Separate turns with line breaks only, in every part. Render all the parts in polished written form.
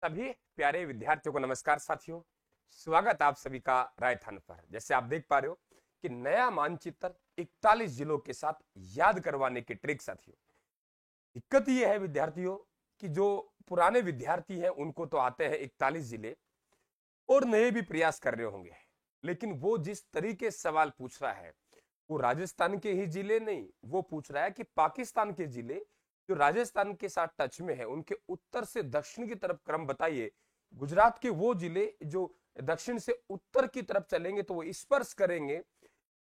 सभी प्यारे विद्यार्थियों को नमस्कार साथियों। स्वागत आप सभी का रायथान पर। जैसे आप देख पा रहे हो कि नया मानचित्र 41 जिलों के साथ याद करवाने की ट्रिक साथियों। दिक्कत ये है विद्यार्थियों कि जो पुराने विद्यार्थी हैं उनको तो आते हैं 41 जिले और नए भी प्रयास कर रहे होंगे, लेकिन वो जिस तरीके से सवाल पूछ रहा है वो राजस्थान के ही जिले नहीं, वो पूछ रहा है कि पाकिस्तान के जिले जो राजस्थान के साथ टच में है उनके उत्तर से दक्षिण की तरफ क्रम बताइए। गुजरात के वो जिले जो दक्षिण से उत्तर की तरफ चलेंगे तो वो स्पर्श करेंगे।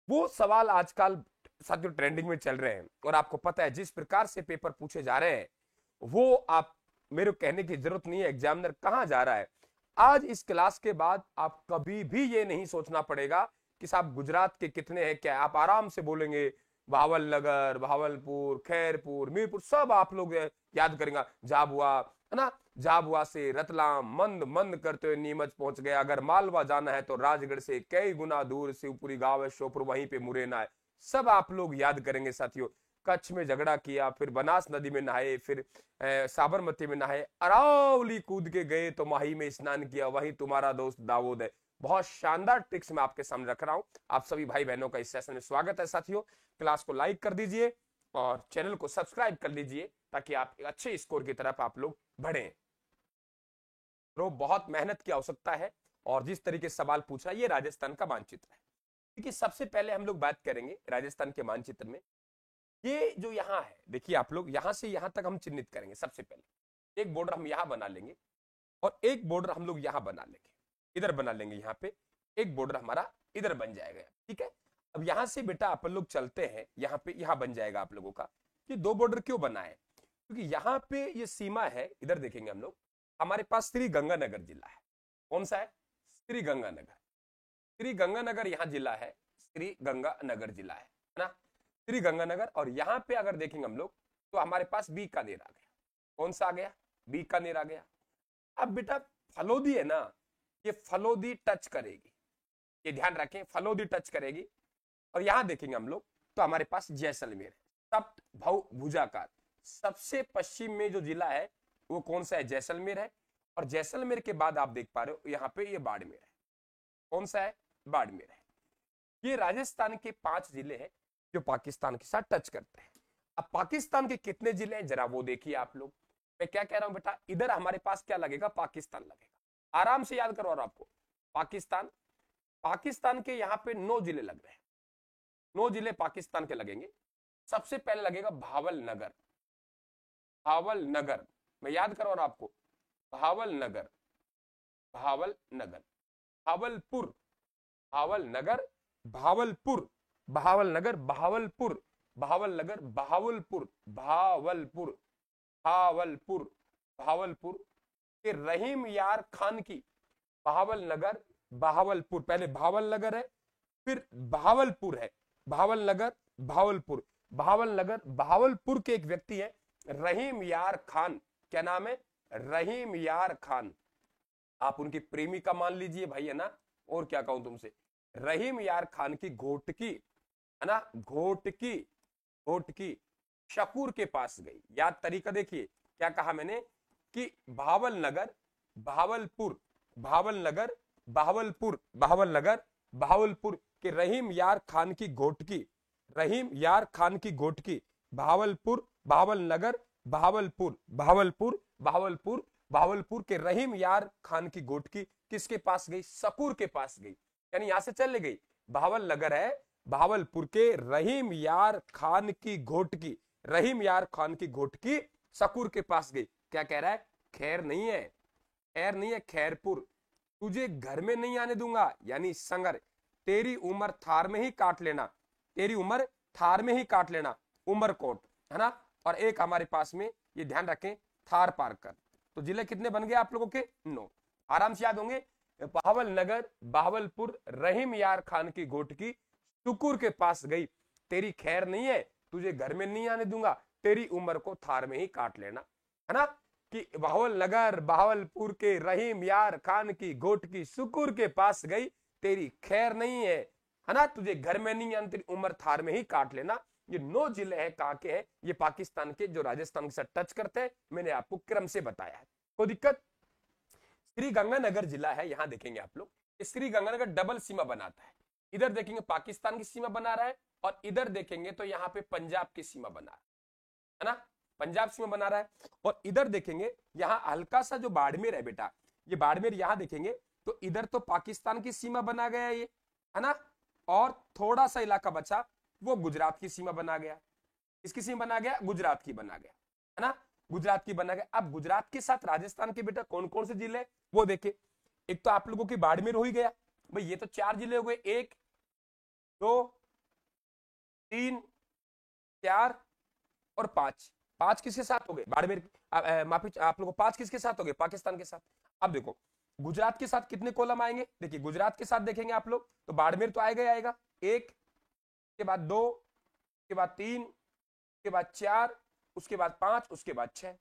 वो सवाल आजकल साथियों ट्रेंडिंग में चल रहे हैं और आपको पता है जिस प्रकार से पेपर पूछे जा रहे हैं वो आप मेरे कहने की जरूरत नहीं है एग्जामिनर कहां जा रहा है। आज इस क्लास के बाद आप कभी भी ये नहीं सोचना पड़ेगा कि साहब गुजरात के कितने हैं क्या, आप आराम से बोलेंगे भावलनगर, भावलपुर, खैरपुर, मीरपुर सब आप लोग याद करेंगे। झाबुआ है ना, झाबुआ से रतलाम मंद मंद करते हुए नीमच पहुंच गया। अगर मालवा जाना है तो राजगढ़ से कई गुना दूर शिवपुरी गांव है, श्योपुर वहीं पे मुरैना है, सब आप लोग याद करेंगे साथियों। कच्छ में झगड़ा किया, फिर बनास नदी में नहाए, फिर साबरमती में नहाए, अरावली कूद के गए तो माही में स्नान किया, वही तुम्हारा दोस्त दाऊद है। बहुत शानदार ट्रिक्स मैं आपके सामने रख रहा हूं। आप सभी भाई बहनों का इस सेशन में स्वागत है साथियों। क्लास को लाइक कर दीजिए और चैनल को सब्सक्राइब कर लीजिए ताकि आप एक अच्छे स्कोर की तरफ आप लोग बढ़े। तो बहुत मेहनत की आवश्यकता है और जिस तरीके से सवाल पूछा ये राजस्थान का मानचित्र है। क्योंकि सबसे पहले हम लोग बात करेंगे राजस्थान के मानचित्र में ये जो यहाँ है, देखिए आप लोग यहां से यहां तक हम चिन्हित करेंगे। सबसे पहले एक बॉर्डर हम यहां बना लेंगे और एक बॉर्डर हम लोग यहां बना लेंगे, इधर बना लेंगे। यहाँ पे एक बॉर्डर हमारा इधर बन जाएगा, ठीक है। अब यहां से बेटा अपन लोग चलते हैं, यहाँ पे यहां बन जाएगा आप लोगों का। ये दो बॉर्डर क्यों बनाए? क्योंकि यहाँ पे ये सीमा है, इधर देखेंगे हम लोग, हमारे पास श्री गंगानगर जिला है। कौन सा है? श्री गंगानगर। श्री गंगानगर यहाँ जिला है, श्री गंगानगर जिला है ना, श्री गंगानगर। और यहाँ पे अगर देखेंगे हम लोग तो हमारे पास बीकानेर आ गया। कौन सा आ गया? बीकानेर आ गया। अब बेटा फलोदी है ना, ये फलोदी टच करेगी, ये ध्यान रखें, फलोदी टच करेगी। और यहां देखेंगे हम लोग तो हमारे पास जैसलमेर है, सप्त भौ भुजाकार। सबसे पश्चिम में जो जिला है वो कौन सा है? जैसलमेर है। और जैसलमेर के बाद आप देख पा रहे हो यहाँ पे ये बाड़मेर है। कौन सा है? बाड़मेर है। ये राजस्थान के 5 जिले हैं जो पाकिस्तान के साथ टच करते हैं। अब पाकिस्तान के कितने जिले हैं जरा वो देखिए आप लोग। मैं क्या कह रहा हूं बेटा, इधर हमारे पास क्या लगेगा? पाकिस्तान लगेगा। आराम से याद करो और आपको पाकिस्तान, पाकिस्तान के यहाँ पे 9 जिले लग रहे हैं, 9 जिले पाकिस्तान के लगेंगे। सबसे पहले लगेगा भावलनगर। भावलनगर मैं याद करो और आपको, भावलनगर, भावलनगर, भावलपुर, भावलनगर, भावलपुर, भावलनगर, भावलपुर, भावलनगर, भावलपुर, भावलपुर, भावलपुर, भावलपुर के रहीम यार खान की भावलनगर, भावलपुर। पहले भावलनगर है फिर भावलपुर है, भावलनगर, भावलपुर, भावलनगर, भावलपुर के एक व्यक्ति है रहीम यार खान। क्या नाम है? रहीम यार खान। आप उनकी प्रेमिका मान लीजिए भाई, है ना, और क्या कहूं तुमसे। रहीम यार खान की घोटकी, है ना, घोटकी, घोटकी शकूर के पास गई। याद तरीका देखिए, क्या कहा मैंने कि भावलनगर, भावलपुर, भावलनगर, भावलपुर, भावलनगर, भावलपुर के रहीम यार खान की घोटकी, रहीम यार खान की घोटकी, भावलपुर, भावलनगर, भावलपुर, भावलपुर, भावलपुर, भावलपुर के रहीम यार खान की घोटकी किसके पास गई? शकूर के पास गई। यानी यहां से चले गई, भावलनगर है, भावलपुर के रहीम यार खान की घोटकी, रहीम यार खान की घोटकी शकूर के पास गई। क्या कह रहा है? खैर नहीं है, खैर नहीं है, खैरपुर। तुझे घर में नहीं आने दूंगा, यानी संगर, तेरी उम्र थार में ही काट लेना, तेरी उम्र थार में ही काट लेना, उमरकोट, है ना। और एक हमारे पास में ये ध्यान रखें थार पारकर। तो जिले कितने बन गए आप लोगों के? 9। आराम से याद होंगे। भावलनगर, भावलपुर, रहीम यार खान की घोटकी शकूर के पास गई, तेरी खैर नहीं है, तुझे घर में नहीं आने दूंगा, तेरी उम्र को थार में ही काट लेना, है ना। कि भावलनगर, भावलपुर के रहीम यार खान की घोटकी शकूर के पास गई, तेरी खैर नहीं है ना, तुझे घर में नहीं आने, तेरी उम्र थार में ही काट लेना। ये 9 जिले हैं, कहां के हैं? ये पाकिस्तान के जो राजस्थान के साथ टच करते हैं। मैंने आपको क्रम से बताया है, कोई दिक्कत? श्रीगंगानगर जिला है, यहां देखेंगे आप लोग, श्रीगंगानगर डबल सीमा बनाता है। इधर देखेंगे पाकिस्तान की सीमा बना रहा है और इधर देखेंगे तो यहाँ पे पंजाब की सीमा बना रहा है ना, पंजाब सीमा बना रहा है। और इधर देखेंगे यहाँ हल्का सा जो बाड़मेर है बेटा, ये बाड़मेर यहां देखेंगे तो इधर तो पाकिस्तान की सीमा बना गया ये, है ना, और थोड़ा सा इलाका बचा वो गुजरात की सीमा बना गया। इसकी सीमा बना गया, गुजरात की बना गया, है ना, गुजरात की बना गया। अब गुजरात के साथ राजस्थान के बेटा कौन कौन से जिले वो देखे। एक तो आप लोगों की बाड़मेर हो ही गया भाई, ये तो 4 जिले हो गए, 1 2 3 4 और 5। 5 किसके साथ हो गए, बाड़मेर, माफी आप लोगों को 5 किसके साथ हो गए, पाकिस्तान के साथ। अब देखो गुजरात के साथ कितने कॉलम आएंगे, देखिए गुजरात के साथ देखेंगे आप लोग तो बाड़मेर तो आएगा ही आएगा, 1 के बाद 2 के बाद 3 के बाद 4 उसके बाद 5 उसके बाद 6।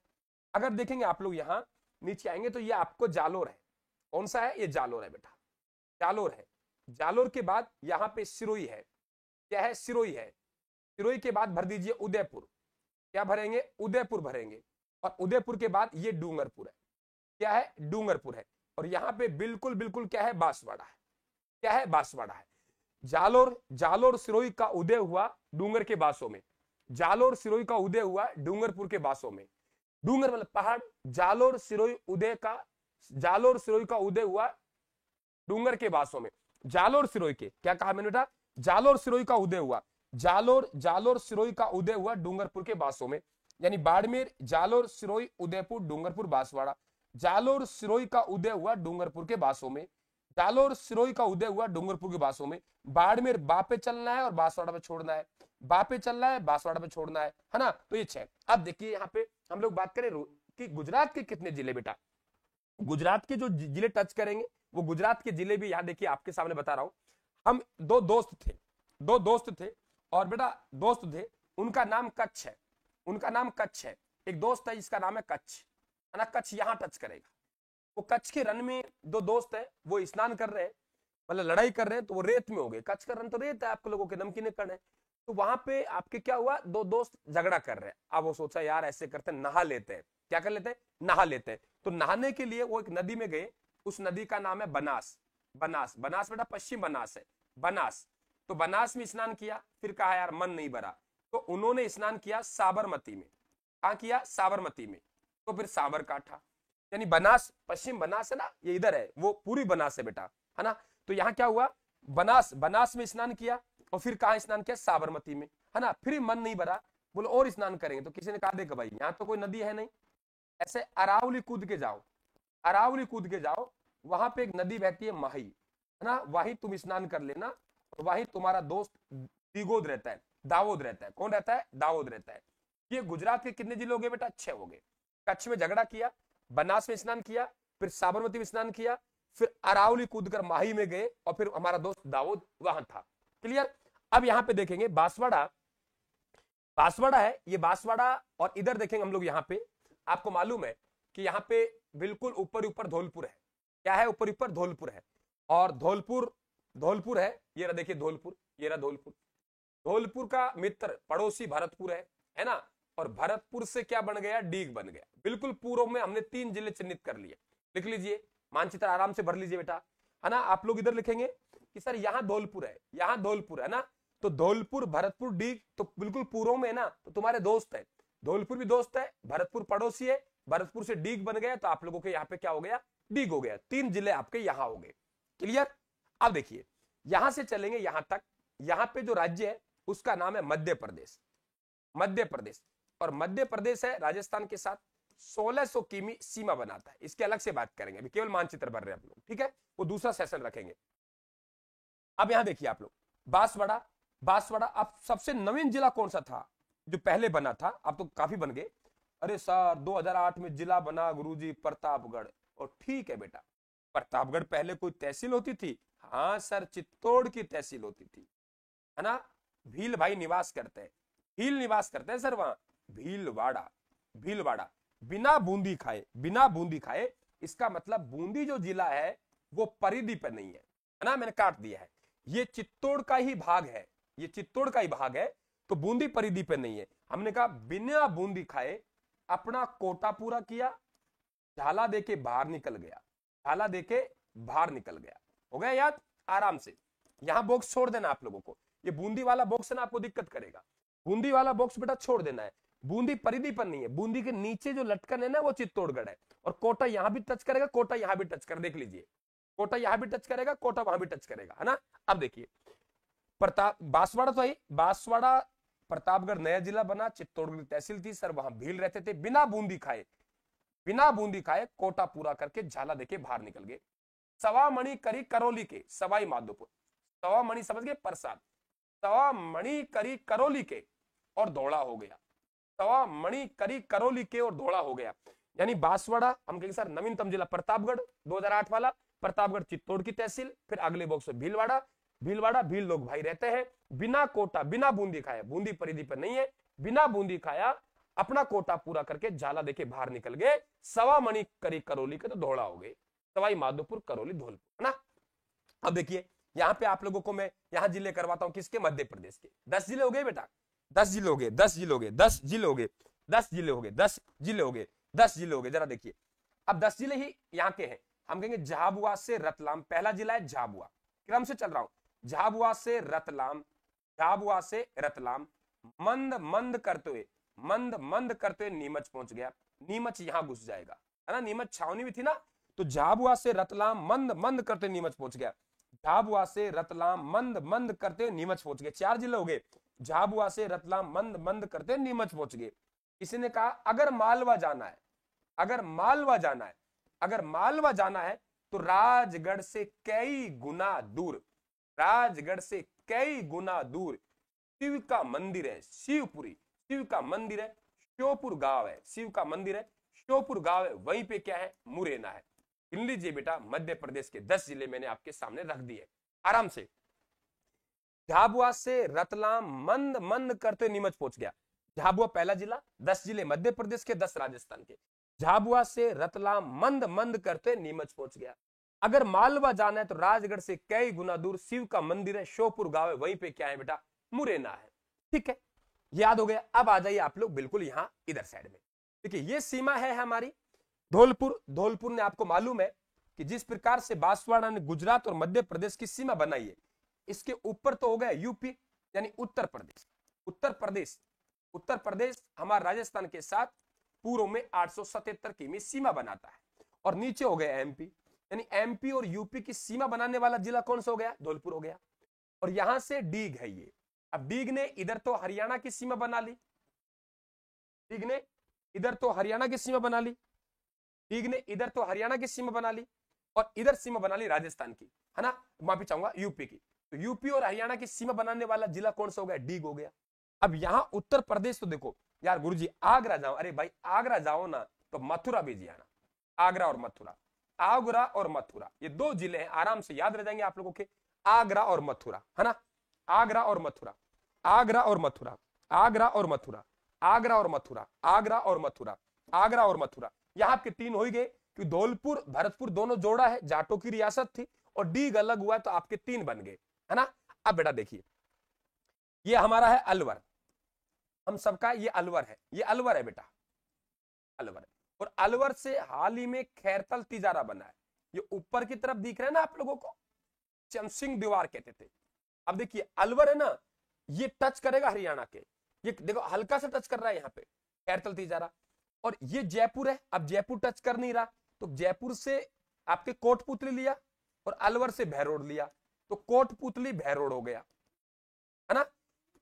अगर देखेंगे आप लोग यहाँ नीचे आएंगे तो ये आपको जालोर है, कौन सा है, ये जालोर है बेटा, जालोर है। जालोर के बाद यहाँ पे सिरोही है, क्या है, सिरोही है। सिरोही के बाद भर दीजिए उदयपुर, क्या भरेंगे, उदयपुर भरेंगे। और उदयपुर के बाद ये डूंगरपुर है, क्या है, डूंगरपुर है। और यहाँ पे बिल्कुल बिल्कुल क्या है, बांसवाड़ा है, क्या है, बांसवाड़ा है। जालोर, जालोर सिरोही का उदय हुआ डूंगर के बासों में, जालोर सिरोही का उदय हुआ डूंगरपुर के बासों में। डूंगर मतलब पहाड़, जालोर सिरोही उदय का, जालोर सिरोही का उदय हुआ डूंगर के बासों में। जालोर सिरोही के, क्या कहा मैंने बेटा, जालोर सिरोही का उदय हुआ, जालोर, जालोर सिरोही का उदय हुआ डूंगरपुर के बासों में। यानी बाड़मेर, जालोर सिरोही उदयपुर डूंगरपुर बांसवाड़ा, जालोर सिरोही का उदय हुआ डूंगरपुर के बासों में, जालोर सिरोही का उदय हुआ डूंगरपुर के बासों में। बाड़मेर बा पे चलना है और बांसवाड़ा पे छोड़ना है, बा पे चलना है बांसवाड़ा पे छोड़ना है ना, तो ये 6। अब देखिए यहाँ पे हम लोग बात करें कि गुजरात के कितने जिले बेटा, गुजरात के जो जिले टच करेंगे वो गुजरात के जिले भी यहाँ देखिए आपके सामने बता रहा हूं। हम दो दोस्त थे और बेटा दोस्त थे, उनका नाम कच्छ है, उनका नाम कच्छ है। एक दोस्त है जिसका नाम है कच्छ, है ना, कच्छ यहाँ टच करेगा। वो कच्छ के रन में 2 दोस्त है, वो स्नान कर रहे हैं, मतलब लड़ाई कर रहे हैं, तो वो रेत में हो गए। कच्छ का रन तो रेत है, आप लोगों के नमकीने कण है। तो वहां पे आपके क्या हुआ, 2 दोस्त झगड़ा कर रहे हैं। अब वो सोचा यार ऐसे करते हैं, नहा लेते हैं, क्या कर लेते हैं, नहा लेते हैं। तो नहाने के लिए वो एक नदी में गए, उस नदी का नाम है बनास। बनास, बनास बेटा पश्चिम बनास है, बनास। तो बनास में स्नान किया, फिर कहा यार मन नहीं भरा, तो उन्होंने स्नान किया साबरमती में। कहा किया, साबरमती में। तो फिर साबरकाठा, यानी बनास, पश्चिम बनास है ना, ये इधर है, वो पूरी बनास है बेटा, है ना। तो यहाँ क्या हुआ, बनास, बनास में स्नान किया और फिर कहा स्नान किया, साबरमती में, है ना। फिर मन नहीं भरा, बोलो और स्नान करेंगे। तो किसी ने कहा देखो भाई यहाँ तो कोई नदी है नहीं, ऐसे अरावली कूद के जाओ, अरावली कूद के जाओ, वहां पे एक नदी बहती है माही, है ना, वहीं तुम स्नान कर लेना। और वहीं तुम्हारा दोस्त दिगोद रहता है, दाऊद रहता है। कौन रहता है, दाऊद रहता है। ये गुजरात के कितने जिले हो गए बेटा, 6 हो गए। कच्छ में झगड़ा किया, बनास में स्नान किया, फिर साबरमती में स्नान किया, फिर अरावली कूदकर माही में गए और फिर हमारा दोस्त दाऊद वहां था। क्लियर। अब यहाँ पे देखेंगे बांसवाड़ा, बांसवाड़ा है ये, बांसवाड़ा। और इधर देखेंगे हम लोग यहाँ पे, आपको मालूम है कि यहाँ पे बिल्कुल ऊपर ऊपर धौलपुर है, क्या है, ऊपर ऊपर धौलपुर है। और धौलपुर, धौलपुर है, ये रहा देखिए धौलपुर, ये रहा धौलपुर। धौलपुर का मित्र पड़ोसी भरतपुर है ना। और भरतपुर से क्या बन गया, डीग बन गया। बिल्कुल पूर्व में हमने 3 जिले चिन्हित कर लिए, लिख लीजिए, मानचित्र आराम से भर लीजिए बेटा, है ना। आप लोग इधर लिखेंगे कि सर यहाँ धौलपुर है, यहाँ धौलपुर है ना, तो धौलपुर, भरतपुर, डीग तो बिल्कुल पूर्व में है ना, तो तुम्हारे दोस्त है। धौलपुर भी दोस्त है, भरतपुर पड़ोसी है, भरतपुर से डीग बन गया, तो आप लोगों के यहाँ पे क्या हो गया, डीग हो गया। 3 जिले आपके यहाँ हो गए। क्लियर। अब देखिए यहां से चलेंगे यहां तक, यहां पे जो राज्य है उसका नाम है मध्य प्रदेश, मध्य प्रदेश। और मध्य प्रदेश है राजस्थान के साथ 1600 किमी सीमा बनाता है। इसके अलग से बात करेंगे, अभी केवल मानचित्र भर रहे हैं आप लोग, ठीक है, वो दूसरा सेशन रखेंगे। अब यहां देखिए आप लोग बांसवाड़ा, बांसवाड़ा। अब सबसे नवीन जिला कौन सा था जो पहले बना था, अब तो काफी बन गए। अरे सर 2008 में जिला बना गुरुजी प्रतापगढ़। और ठीक है बेटा, प्रतापगढ़ पहले कोई तहसील होती थी, हाँ सर चित्तौड़ की तहसील होती थी, है ना। भील भाई निवास करते हैं, भील निवास करते हैं सर वहां, भीलवाड़ा, भीलवाड़ा। बिना बूंदी खाए, बिना बूंदी खाए, इसका मतलब बूंदी जो जिला है वो परिधि पर नहीं है ना, मैंने काट दिया है। ये चित्तौड़ का ही भाग है, ये चित्तौड़ का ही भाग है, तो बूंदी परिधि पर नहीं है। हमने कहा बिना बूंदी खाए अपना कोटा पूरा किया, झाला देके बाहर निकल गया, झाला देके बाहर निकल गया। हो गया याद? आराम से यहां बॉक्स छोड़ देना आप लोगों को, ये बूंदी वाला बॉक्स है ना आपको दिक्कत करेगा, बूंदी वाला बॉक्स बेटा छोड़ देना है। बूंदी परिधि पर नहीं है, बूंदी के नीचे जो लटकन है ना वो चित्तौड़गढ़ है, और कोटा यहां भी टच करेगा, कोटा यहां भी टच कर, देख लीजिए कोटा यहां भी टच करेगा, कोटा वहां भी टच करेगा, है ना। अब देखिए प्रताप बांसवाड़ा तो है, बांसवाड़ा प्रतापगढ़ नया जिला बना, चित्तौड़गढ़ तहसील थी सर, वहां भील रहते थे, बिना बूंदी खाए कोटा पूरा करके झाला देके बाहर निकल गए। सवा मणि करी करौली के सवाई माधोपुर, सवा मणि समझ गए प्रसाद, सवा मणि करी करौली के और धोड़ा हो गया, सवा मणि करी करौली के और धोड़ा हो गया। यानी बांसवाड़ा हम कहेंगे सर नवीनतम जिला प्रतापगढ़ 2008 वाला, प्रतापगढ़ चित्तौड़ की तहसील, फिर अगले बॉक्स में भीलवाड़ा, भीलवाड़ा भील लोग भाई रहते हैं, बिना कोटा बिना बूंदी खाया, बूंदी परिधि पर नहीं है, बिना बूंदी खाया अपना कोटा पूरा करके झाला देके बाहर निकल गए। सवा मणि करी करौली के तो धोड़ा हो गए, सवाई माधोपुर करौली धौलपुर, है ना। अब देखिए यहाँ पे आप लोगों को मैं यहाँ जिले करवाता हूँ किसके, मध्य प्रदेश के। 10 जिले हो गए बेटा, 10 जिले हो गए, 10 जिले हो गए, 10 जिले हो गए, 10 जिले हो गए, 10 जिले हो गए, 10 जिले हो गए। जरा देखिए अब 10 जिले ही यहाँ के हैं, हम कहेंगे झाबुआ से रतलाम, पहला जिला है झाबुआ, क्रम से चल रहा हूं, झाबुआ से रतलाम, झाबुआ से रतलाम, मंद मंद करते हुए, मंद मंद करते हुए नीमच पहुंच गया, नीमच यहां घुस जाएगा, है ना, नीमच छावनी भी थी ना, तो झाबुआ से रतलाम मंद मंद करते नीमच पहुंच गया, झाबुआ से रतलाम मंद मंद करते नीमच पहुंच गए। 4 जिले हो गए, झाबुआ से रतलाम मंद मंद करते नीमच पहुंच गए। किसी ने कहा अगर मालवा जाना है, अगर मालवा जाना है, अगर मालवा जाना है तो राजगढ़ से कई गुना दूर, राजगढ़ से कई गुना दूर शिव का मंदिर है, शिवपुरी, शिव का मंदिर है, श्योपुर गांव है, शिव का मंदिर है, श्योपुर गांव है, वहीं पे क्या है, मुरैना है। इन लीजिए बेटा मध्य प्रदेश के 10 जिले मैंने आपके सामने रख दिए आराम से। झाबुआ से रतलाम मंद मंद करते नीमच पहुंच गया, झाबुआ पहला जिला, 10 जिले मध्य प्रदेश के, 10 राजस्थान के। झाबुआ से रतलाम मंद मंद करते नीमच पहुंच गया। अगर मालवा जाना है तो राजगढ़ से कई गुना दूर शिव का मंदिर है, श्योपुर गांव है, वहीं पे क्या है बेटा, मुरैना है। ठीक है, याद हो गया। अब आ जाइए आप लोग बिल्कुल यहां इधर साइड में, देखिए ये सीमा है हमारी धौलपुर। धौलपुर ने आपको मालूम है कि जिस प्रकार से बांसवाड़ा ने गुजरात और मध्य प्रदेश की सीमा बनाई है, इसके ऊपर तो हो गया यूपी यानी उत्तर प्रदेश, उत्तर प्रदेश, उत्तर प्रदेश हमारा राजस्थान के साथ पूर्व में 877 किमी सीमा बनाता है, और नीचे हो गया एमपी, यानी एमपी और यूपी की सीमा बनाने वाला जिला कौन सा हो गया, धौलपुर हो गया। और यहां से डीग है ये, अब डीग ने इधर तो हरियाणा की सीमा बना ली, डीग ने इधर तो हरियाणा की सीमा बना ली, डीग ने इधर तो हरियाणा की सीमा बना ली, और इधर सीमा बना ली राजस्थान की, है ना, माफी चाहूंगा यूपी की। तो यूपी और हरियाणा की सीमा बनाने वाला जिला कौन सा हो गया, डीग हो गया। अब यहां उत्तर प्रदेश तो देखो यार गुरुजी आगरा जाओ, अरे भाई आगरा जाओ ना तो मथुरा भी जी आना, आगरा और मथुरा, आगरा और मथुरा ये 2 जिले हैं, आराम से याद रह जाएंगे आप लोगों के, आगरा और मथुरा, है ना, आगरा और मथुरा, आगरा और मथुरा, आगरा और मथुरा, आगरा और मथुरा, आगरा और मथुरा, आगरा और मथुरा। यहां आपके 3 हो ही गए कि धौलपुर भरतपुर दोनों जोड़ा है, जाटों की रियासत थी, और डीग अलग हुआ तो आपके 3 बन गए, है ना। अब बेटा देखिए ये हमारा है अलवर, हम सबका ये अलवर है, ये अलवर है बेटा, अलवर है। और अलवर से हाल ही में खैरतल तिजारा बना है, ये ऊपर की तरफ दिख रहा है ना आप लोगों को, चमसिंग दीवार कहते थे। अब देखिए अलवर है ना, ये टच करेगा हरियाणा के, ये देखो हल्का सा टच कर रहा है यहाँ पे खैरतल तिजारा, और ये जयपुर है, अब जयपुर टच कर नहीं रहा, तो जयपुर से आपके कोटपुतली लिया और अलवर से बहरोड लिया, तो कोटपुतली बहरोड हो गया, है ना,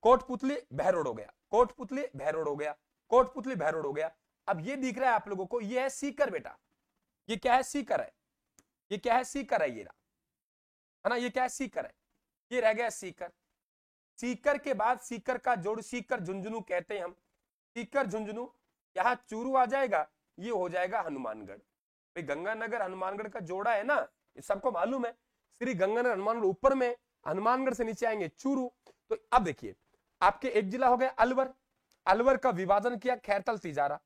कोटपुतली बहरोड हो गया, कोटपुतली बहरोड हो गया, कोटपुतली बहरोड हो गया। अब ये दिख रहा है आप लोगों को, ये है सीकर बेटा, ये क्या है, सीकर है, ये क्या है, सीकर है, ये रहा, है ना, ये क्या है, सीकर है, ये रह गया सीकर। सीकर के बाद सीकर का जोड़ सीकर झुंझुनू कहते हैं हम, सीकर झुंझुनू, यहां चूरू आ जाएगा, ये हो जाएगा हनुमानगढ़। भाई गंगानगर हनुमानगढ़ का जोड़ा है ना, ये सबको मालूम है, श्री गंगानगर हनुमानगढ़ ऊपर में, हनुमानगढ़ से नीचे आएंगे चूरू। तो अब देखिए आपके एक जिला हो गया अलवर, अलवर का विभाजन किया खैरतल तिजारा,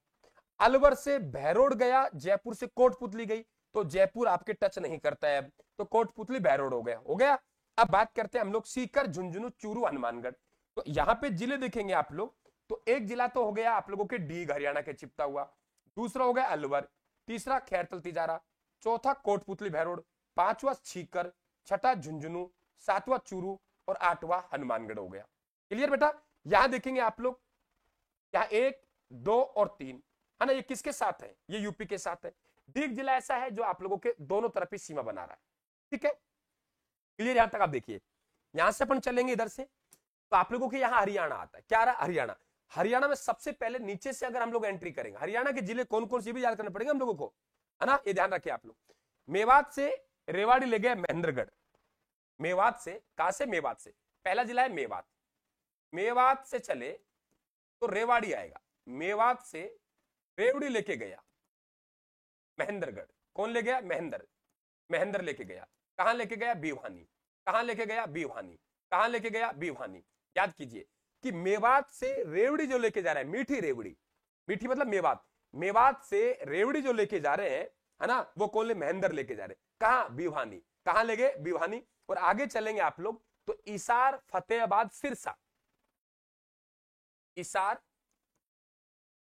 अलवर से बहरोड गया, जयपुर से कोटपुतली गई, तो जयपुर आपके टच नहीं करता है, तो कोटपुतली बहरोड हो गया, हो गया। अब बात करते हैं हम लोग सीकर झुंझुनू चूरू हनुमानगढ़, तो यहां पे जिले देखेंगे आप लोग, तो एक जिला तो हो गया आप लोगों के डीग हरियाणा के चिपता हुआ, दूसरा हो गया अलवर, तीसरा खैरतल तिजारा, चौथा कोटपुतली बहरोड, पांचवा सीकर, छठा झुंझुनू, सातवां चूरू और आठवां हनुमानगढ़ हो गया। क्लियर बेटा? यहां देखेंगे आप लोग, यहाँ 1, 2 और 3 है ना, ये किसके साथ है? ये यूपी के साथ है। दीर्घ जिला ऐसा है जो आप लोगों के दोनों तरफ ही सीमा बना रहा है। ठीक है, क्लियर? यहां तक आप देखिए। यहां से अपन चलेंगे इधर से, तो आप लोगों के यहाँ हरियाणा आता है। क्या आ रहा? हरियाणा। हरियाणा में सबसे पहले नीचे से अगर हम लोग एंट्री करेंगे, हरियाणा के जिले कौन कौन से भी याद करने पड़ेंगे हम लोगों को, है ना, ये ध्यान रखिए आप लोग। मेवात से रेवाड़ी ले गए महेंद्रगढ़। मेवात से, कहां से? मेवात से। पहला जिला है मेवात। मेवात से चले तो रेवाड़ी आएगा। मेवात से रेवड़ी लेके गया महेंद्रगढ़। कौन ले गया? महेंद्र। महेंद्र लेके गया। कहां लेके गया? भिवानी। कहां लेके गया? भिवानी। कहां लेके गया? भिवानी। याद कीजिए कि मेवात से रेवड़ी जो लेके जा रहा है, मीठी रेवड़ी, मीठी मतलब मेवात, मेवात से रेवड़ी जो लेके जा रहे हैं, है ना, वो कौन ले? महेंद्र लेके जा रहे हैं। कहां? भिवानी। कहां ले गए? भिवानी। और आगे चलेंगे आप लोग तो इसार, फतेहाबाद, सिरसा। इसार,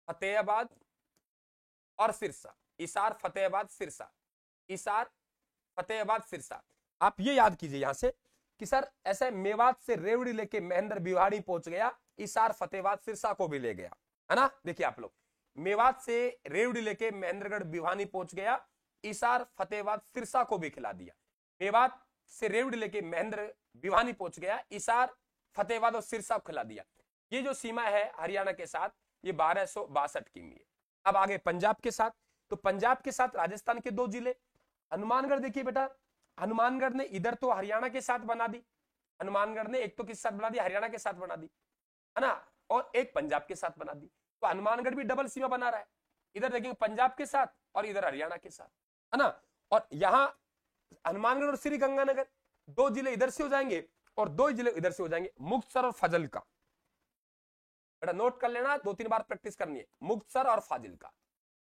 फतेहाबाद और सिरसा। इसार, फतेहाबाद, सिरसा। इसार, फतेहाबाद, सिरसा। आप ये याद कीजिए यहां से कि सर ऐसा मेवात से रेवड़ी लेके महेंद्र भिवानी पहुंच गया, इसार, फतेहाबाद, सिरसा को भी ले गया, है ना। देखिए आप लोग, मेवात से रेवड़ी लेके महेंद्रगढ़ भिवानी पहुंच गया, इसार, फतेहाबाद, सिरसा को भी खिला दिया। मेवात से रेवड़ी लेके महेंद्र भिवानी पहुंच गया, इसार, फतेहाबाद और सिरसा को खिला दिया। ये जो सीमा है हरियाणा के साथ, ये 1262 किमी है। अब आगे पंजाब के साथ, तो पंजाब के साथ राजस्थान के 2 जिले। हनुमानगढ़ देखिए बेटा, हनुमानगढ़ ने इधर तो हरियाणा के साथ बना दी, हनुमानगढ़ ने एक तो किस साथ बना दी? हरियाणा के साथ बना दी, है ना, और एक पंजाब के साथ बना दी। तो हनुमानगढ़ भी डबल सीमा बना रहा है, इधर देखेंगे पंजाब के साथ और इधर हरियाणा के साथ, है ना। और यहां हनुमानगढ़ और श्रीगंगानगर 2 जिले इधर से हो जाएंगे और 2 जिले इधर से हो जाएंगे, मुक्तसर और फाजिल्का। बेटा नोट कर लेना, 2-3 बार प्रैक्टिस करनी है। मुक्तसर और फाजिल्का,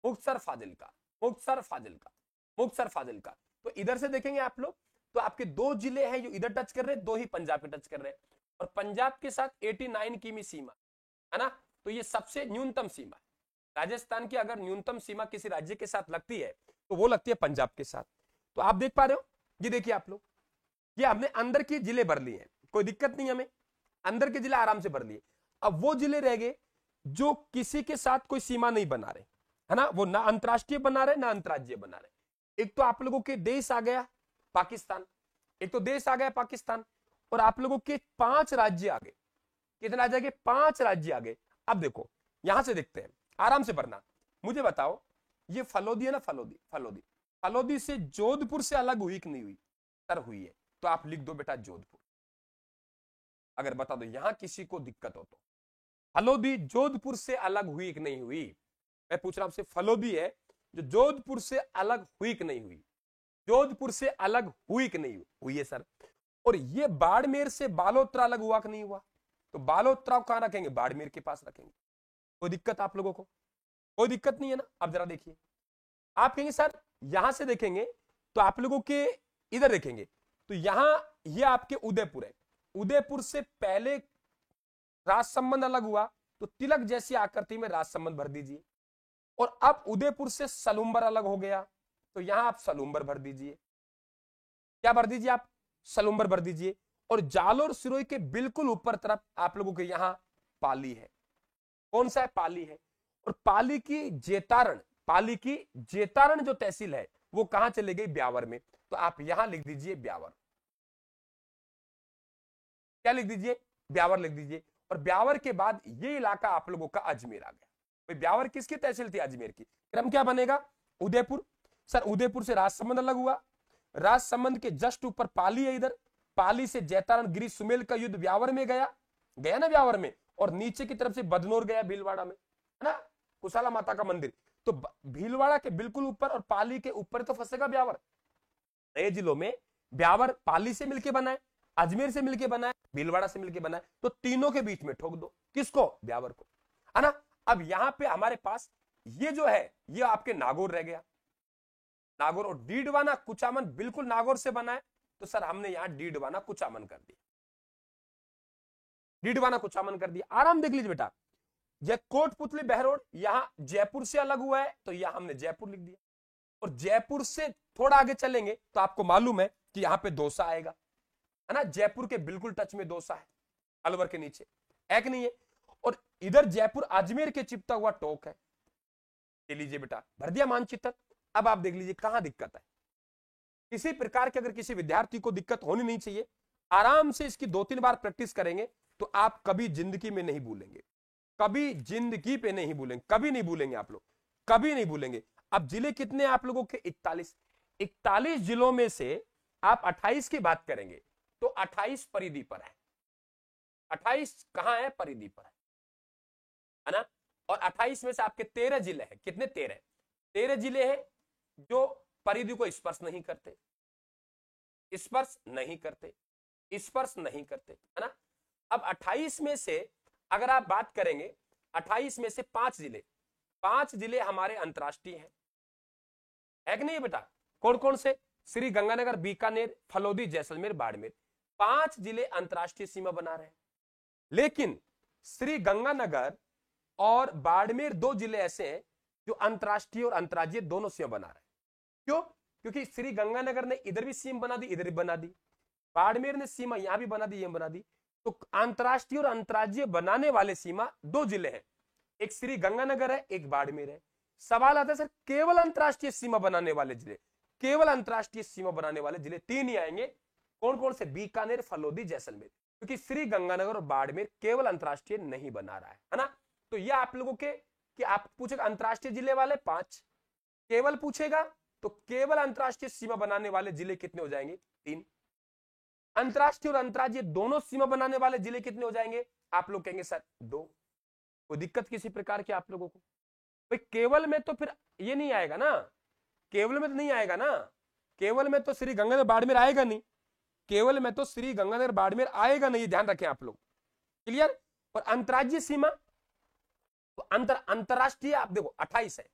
मुक्तसर, फाजिल्का, मुक्तसर, फाजिल्का, मुक्तसर, फाजिल्का। तो इधर से देखेंगे आप लोग तो आपके 2 जिले हैं जो इधर टच कर रहे हैं, 2 ही पंजाब के टच कर रहे हैं। और पंजाब के साथ 89 किमी सीमा, है ना, तो ये सबसे न्यूनतम सीमा है। राजस्थान की अगर न्यूनतम सीमा किसी राज्य के साथ लगती है तो वो लगती है पंजाब के साथ। तो आप देख पा रहे हो, ये देखिए आप लोग, ये हमने अंदर के जिले भर लिए हैं, कोई दिक्कत नहीं, हमें अंदर के जिले आराम से भर लिए। अब वो जिले रह गए जो किसी के साथ कोई सीमा नहीं बना रहे, है ना, वो ना अंतरराष्ट्रीय बना रहे ना अंतरराज्यीय बना रहे। एक तो आप लोगों के देश आ गया पाकिस्तान, एक तो देश आ गया पाकिस्तान, और आप लोगों के 5 राज्य आ गए। कितने आ जाएंगे? 5 राज्य आ गए। अब देखो यहां से देखते हैं, आराम से पढ़ना। मुझे बताओ, ये फलोदी है ना, फलोदी, फलोदी, फलोदी से जोधपुर से अलग हुई कि नहीं हुई? सर हुई है, तो आप लिख दो बेटा जोधपुर। अगर बता दो यहां किसी को दिक्कत हो तो, फलोदी जोधपुर से अलग हुई कि नहीं हुई? मैं पूछ रहा हूं आपसे, फलोदी है जो जोधपुर से अलग हुई कि नहीं हुई? जोधपुर से अलग हुई कि नहीं हुई है सर। और ये बाड़मेर से बालोतरा अलग हुआ कि नहीं हुआ? तो बालोतरा कहां रखेंगे? बाड़मेर के पास रखेंगे। कोई दिक्कत आप लोगों को? कोई दिक्कत नहीं है ना। अब जरा देखिए, आप कहेंगे सर यहां से देखेंगे तो आप लोगों के इधर देखेंगे तो यहां ये आपके उदयपुर है, उदयपुर से पहले राज संबंध अलग हुआ तो तिलक जैसी आकृति में राज संबंध भर दीजिए। और अब उदयपुर से सलूम्बर अलग हो गया तो यहां आप सलूम्बर भर दीजिए। क्या भर दीजिए आप? सलूम्बर भर दीजिए। और जालोर सिरोही के बिल्कुल ऊपर तरफ आप लोगों के यहां पाली है। कौन सा है? पाली है। और पाली की जेतारण, पाली की जेतारण जो तहसील है वो कहां चले गई? ब्यावर में। तो आप यहां लिख दीजिए ब्यावर। क्या लिख दीजिए? ब्यावर लिख दीजिए। और ब्यावर के बाद ये इलाका आप लोगों का अजमेर आ गया। ब्यावर किसकी तहसील थी? अजमेर की। क्रम क्या बनेगा? उदयपुर। सर उदयपुर से राजसमंद अलग हुआ, राजसमंद के जस्ट ऊपर पाली है, इधर पाली से जैतारण गिरी सुमेल का युद्ध ब्यावर में गया, गया ना ब्यावर में। और नीचे की तरफ से बदनौर गया भीलवाड़ा में, है ना, कुशाला माता का मंदिर। तो भीलवाड़ा के बिल्कुल ऊपर और पाली के ऊपर तो फंसेगा ब्यावर। नए जिलों में ब्यावर पाली से मिलकर बना है, अजमेर से मिलकर बना है, भीलवाड़ा से मिलकर बना है। तो तीनों के बीच में ठोक दो, किसको? ब्यावर को, है ना। अब यहां पे हमारे पास ये जो है ये आपके नागौर रह गया, नागौर। और डीडवाना कुचामन बिल्कुल नागौर से बना है, तो सर हमने यहां डीडवाना कुचामन कर दिया, डीडवाना कुचामन कर दिया। आराम देख लीजिए बेटा, ये कोटपुतली बहरोड यहां जयपुर से अलग हुआ है तो यहां हमने जयपुर लिख दिया। और जयपुर से थोड़ा आगे चलेंगे तो आपको मालूम है कि यहां पे दौसा आएगा, है ना। जयपुर के बिल्कुल टच में दौसा है, अलवर के नीचे है कि नहीं है। और इधर जयपुर अजमेर के चिपता हुआ टोक है। ले लीजिए बेटा, भर दिया मानचित्र। अब आप देख लीजिए कहां दिक्कत है। किसी प्रकार की अगर किसी विद्यार्थी को दिक्कत होनी नहीं चाहिए, आराम से इसकी 2-3 बार प्रैक्टिस करेंगे तो आप कभी जिंदगी में नहीं भूलेंगे, कभी जिंदगी पे नहीं भूलेंगे, कभी नहीं भूलेंगे आप लोग, कभी नहीं भूलेंगे। अब जिले कितने आप लोगों के? 41 जिलों में से आप 28 की बात करेंगे तो 28 परिधि पर है। 28 कहां है? परिधि पर है ना। और 28 में से आपके 13 जिले हैं। कितने? 13 जिले हैं जो परिधि को स्पर्श नहीं करते, स्पर्श नहीं करते, स्पर्श नहीं करते, है ना। अब 28 में से अगर आप बात करेंगे, 28 में से 5 जिले हमारे अंतरराष्ट्रीय हैं, है कि नहीं बेटा? कौन कौन से? श्री गंगानगर, बीकानेर, फलोदी, जैसलमेर, बाड़मेर। 5 जिले अंतरराष्ट्रीय सीमा बना रहे हैं। लेकिन श्री गंगानगर और बाड़मेर 2 जिले ऐसे हैं जो अंतरराष्ट्रीय और अंतर्राज्यीय दोनों सीमा बना रहे हैं। क्यों? क्योंकि श्री गंगानगर ने इधर भी सीमा बना दी, इधर भी बना दी। बाड़मेर ने सीमा यहां भी बना दी, यहां बना दी। तो अंतरराष्ट्रीय और अंतर्राज्यीय बनाने वाले सीमा 2 जिले हैं, एक श्री गंगानगर है, एक बाड़मेर है। सवाल आता है सर केवल अंतरराष्ट्रीय सीमा बनाने वाले जिले, केवल अंतरराष्ट्रीय सीमा बनाने वाले जिले 3 ही आएंगे। कौन कौन से? बीकानेर, फलोदी, जैसलमेर। क्योंकि श्री गंगानगर और बाड़मेर केवल अंतरराष्ट्रीय नहीं बना रहा है ना। तो यह आप लोगों के कि आप पूछेगा अंतरराष्ट्रीय जिले वाले 5, केवल पूछेगा तो केवल अंतरराष्ट्रीय सीमा बनाने वाले जिले कितने हो जाएंगे? 3। अंतरराष्ट्रीय और अंतर्राज्यीय दोनों सीमा बनाने वाले जिले कितने हो जाएंगे? आप लोग कहेंगे सर 2। कोई दिक्कत किसी प्रकार की आप लोगों को? भाई केवल में तो फिर ये नहीं आएगा ना, केवल में तो नहीं आएगा ना, केवल में तो श्री गंगानगर बाड़मेर आएगा नहीं, केवल में तो श्री गंगानगर बाड़मेर आएगा नहीं, ध्यान रखें आप लोग। क्लियर? और अंतर्राज्यीय सीमा तो अंतरराष्ट्रीय आप देखो 28 है,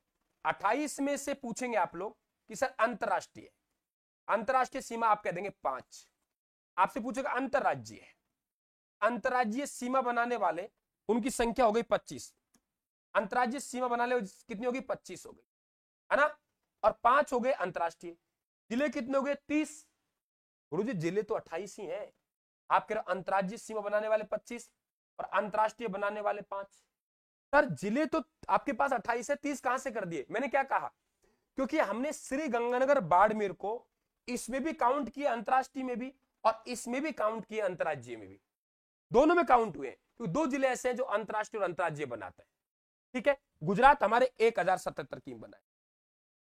28 में से पूछेंगे आप लोग कि सर अंतरराष्ट्रीय, अंतरराष्ट्रीय सीमा आप कह देंगे 5। आपसे पूछेगा अंतरराज्यीय है, अंतरराज्यीय सीमा बनाने वाले उनकी संख्या हो गई 25। अंतरराज्यीय सीमा बनाने वाले कितनी होगी? 25 हो गई, है ना। और 5 हो गए अंतरराष्ट्रीय। जिले कितने हो गए? 30। गुरुजी जिले तो 28 ही हैं। आप कह रहे हो अंतरराज्यीय सीमा बनाने वाले 25 और अंतरराष्ट्रीय बनाने वाले 5। सर जिले तो आपके पास 28 है, 30 कहां से कर दिए? मैंने क्या कहा? क्योंकि हमने श्री गंगानगर बाड़मेर को इसमें भी काउंट किया, अंतरराष्ट्रीय में भी, और इसमें भी काउंट किया, अंतरराज्यीय में भी, दोनों में काउंट हुए। तो 2 जिले ऐसे हैं जो अंतरराष्ट्रीय और अंतरराज्यीय बनाते हैं। ठीक है। गुजरात हमारे 1077 की बनाए।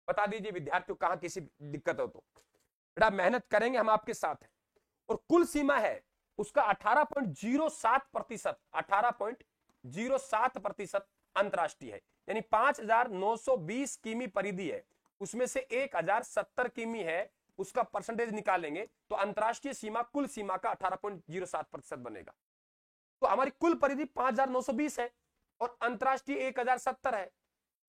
बता दीजिए विद्यार्थियों कहां किसी दिक्कत हो तो। बेटा मेहनत करेंगे, हम आपके साथ हैं। और कुल सीमा है उसका 18.07%, 18.07% अंतरराष्ट्रीय है, यानी 5920 किमी परिधि है, उसमें से 1070 किमी है, उसका परसेंटेज निकालेंगे तो अंतरराष्ट्रीय सीमा कुल सीमा का 18.07% बनेगा। तो हमारी कुल परिधि 5920 है और अंतरराष्ट्रीय 1070 है।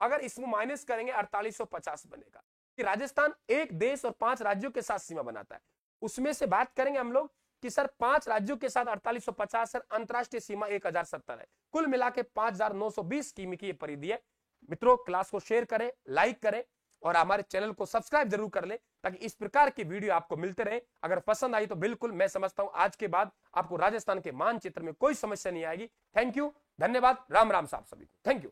अगर इसमें माइनस करेंगे 4850 बनेगा। कि राजस्थान एक देश और 5 राज्यों के साथ सीमा बनाता है, उसमें से बात करेंगे हम लोग कि सर 5 राज्यों के साथ 4850 है, अंतरराष्ट्रीय सीमा 1070 है, कुल मिला के 5920 किमी की परिधि है। मित्रों क्लास को शेयर करें, लाइक करें और हमारे चैनल को सब्सक्राइब जरूर कर लें ताकि इस प्रकार की वीडियो आपको मिलते रहे। अगर पसंद आई तो बिल्कुल, मैं समझता हूं आज के बाद आपको राजस्थान के मानचित्र में कोई समस्या नहीं आएगी। थैंक यू, धन्यवाद, राम राम साहब सभी को, थैंक यू।